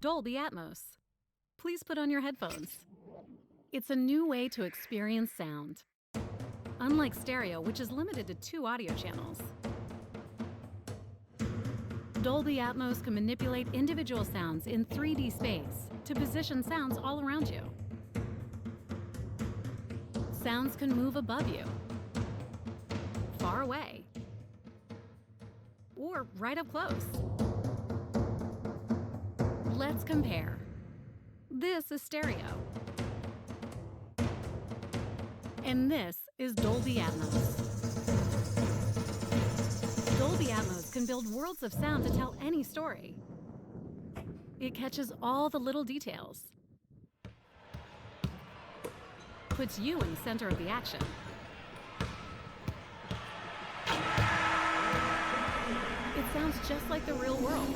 Dolby Atmos. Please put on your headphones. It's a new way to experience sound. Unlike stereo, which is limited to 2 audio channels, Dolby Atmos can manipulate individual sounds in 3D space to position sounds all around you. Sounds can move above you, far away, or right up close. Let's compare. This is stereo. And this is Dolby Atmos. Dolby Atmos can build worlds of sound to tell any story. It catches all the little details, puts you in the center of the action. It sounds just like the real world,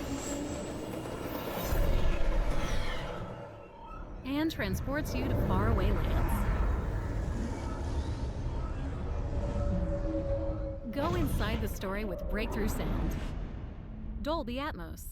and transports you to faraway lands. Go inside the story with breakthrough sound. Dolby Atmos.